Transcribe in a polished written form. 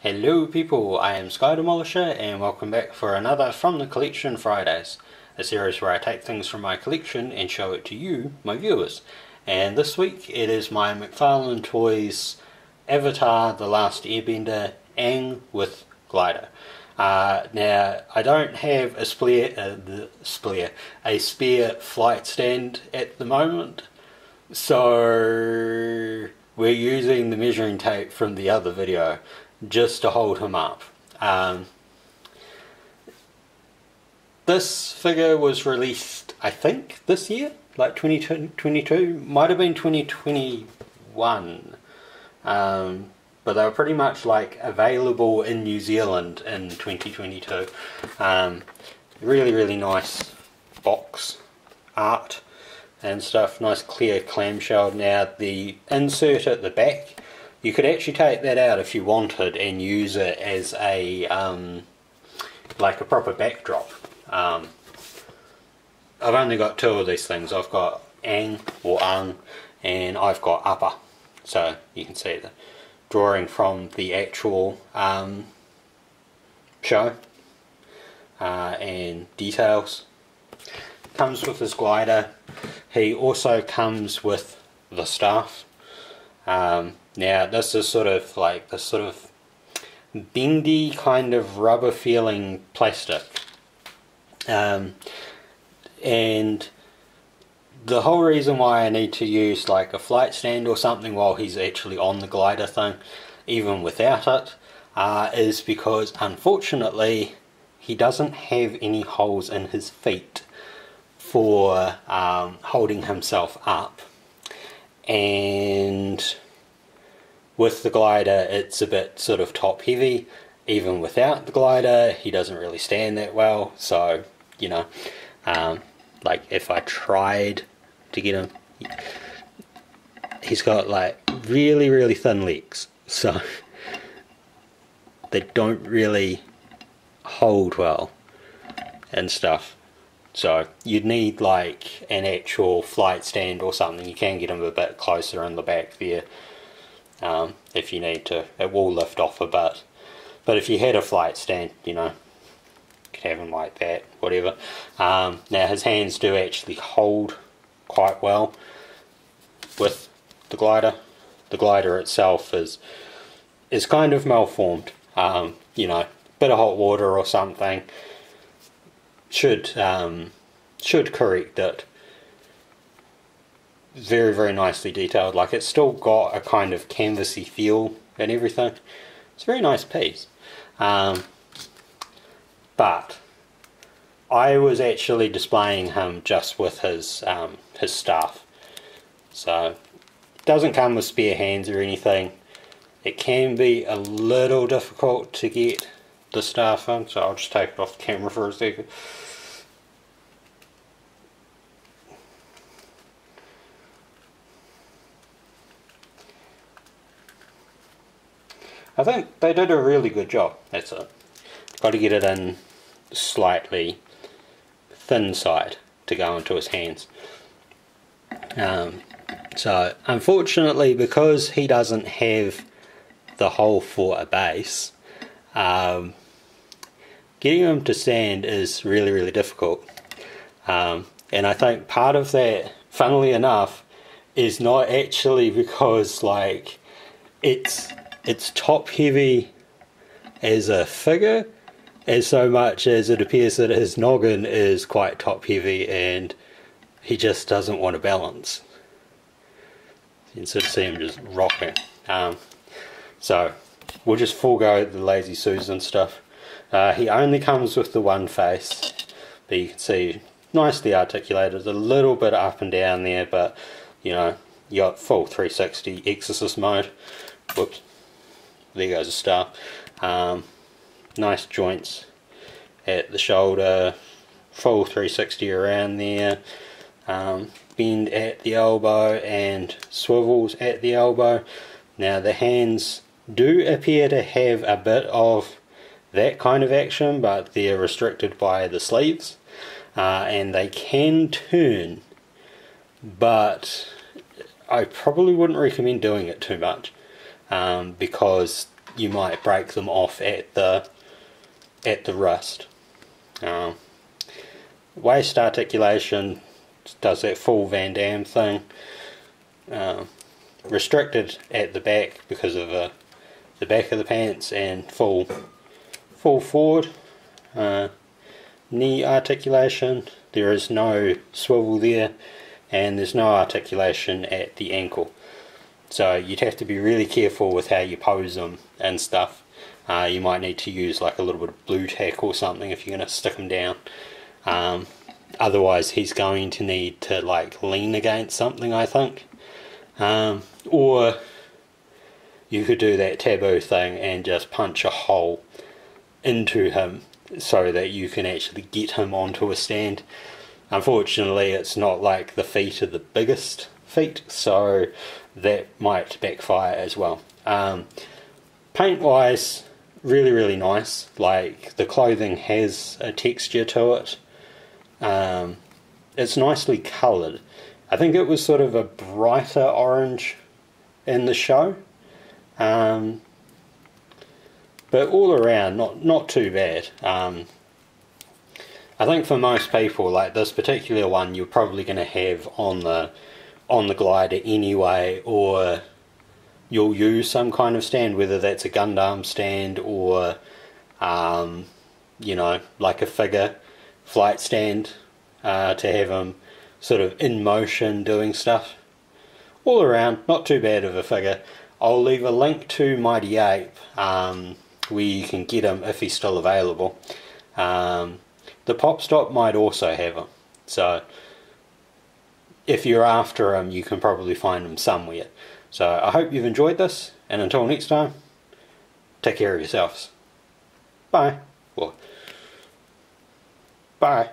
Hello people, I am Sky Demolisher and welcome back for another From the Collection Fridays, a series where I take things from my collection and show it to you, my viewers. And this week it is my McFarlane Toys Avatar, The Last Airbender, Aang with glider. Now I don't have a spare flight stand at the moment, so we're using the measuring tape from the other video just to hold him up. This figure was released, I think, this year, like 2022, might have been 2021, but they were pretty much like available in New Zealand in 2022. Really nice box art and stuff, nice clear clamshell. Now the insert at the back, you could actually take that out if you wanted and use it as a like a proper backdrop. I've only got two of these things. I've got Aang or Aang and I've got Appa, so you can see the drawing from the actual show and details. Comes with his glider. He also comes with the staff. Now this is sort of like this sort of bendy kind of rubber feeling plastic, and the whole reason why I need to use like a flight stand or something while he's actually on the glider thing, even without it, is because unfortunately he doesn't have any holes in his feet for holding himself up, and with the glider it's a bit sort of top heavy. Even without the glider he doesn't really stand that well, so you know, like if I tried to get him, he's got like really thin legs, so they don't really hold well and stuff. So you'd need like an actual flight stand or something. You can get them a bit closer in the back there if you need to. It will lift off a bit. But if you had a flight stand, you know, you could have them like that, whatever. Now his hands do actually hold quite well with the glider. The glider itself is kind of malformed. You know, bit of hot water or something should correct it. Very nicely detailed. Like, it's still got a kind of canvassy feel and everything. It's a very nice piece. But I was actually displaying him just with his staff, so it doesn't come with spare hands or anything. It can be a little difficult to get the staff on, so I'll just take it off the camera for a second. I think they did a really good job. That's it. Got to get it in slightly thin side to go into his hands. So unfortunately, because he doesn't have the hole for a base, getting him to stand is really difficult. And I think part of that, funnily enough, is not actually because like it's top heavy as a figure, as so much as it appears that his noggin is quite top heavy and he just doesn't want to balance. You can sort of see him just rocking. So we'll just forego the Lazy Susan stuff. He only comes with the one face, but you can see nicely articulated, a little bit up and down there, but you know, you got full 360 exorcist mode. Whoops. There goes a star. Nice joints at the shoulder, full 360 around there, bend at the elbow and swivels at the elbow. Now the hands do appear to have a bit of that kind of action, but they're restricted by the sleeves, and they can turn, but I probably wouldn't recommend doing it too much, because you might break them off at the wrist. Waist articulation does that full Van Damme thing. Restricted at the back because of the back of the pants, and full forward. Knee articulation, there is no swivel there, and there's no articulation at the ankle. So you'd have to be really careful with how you pose them and stuff. You might need to use like a little bit of blue tack or something if you're going to stick him down. Otherwise he's going to need to like lean against something, I think. Or you could do that taboo thing and just punch a hole into him so that you can actually get him onto a stand. Unfortunately it's not like the feet are the biggest feet, so that might backfire as well. Paint wise, really nice. Like, the clothing has a texture to it. It's nicely coloured. I think it was sort of a brighter orange in the show, but all around not too bad. I think for most people, like this particular one, you're probably going to have on the glider anyway, or you'll use some kind of stand, whether that's a Gundam stand or you know, like a figure flight stand, to have them sort of in motion doing stuff. All around, not too bad of a figure. I'll leave a link to Mighty Ape, where you can get him if he's still available. The Pop Stop might also have him, so if you're after him, you can probably find him somewhere. So I hope you've enjoyed this, and until next time, take care of yourselves. Bye. Well, bye.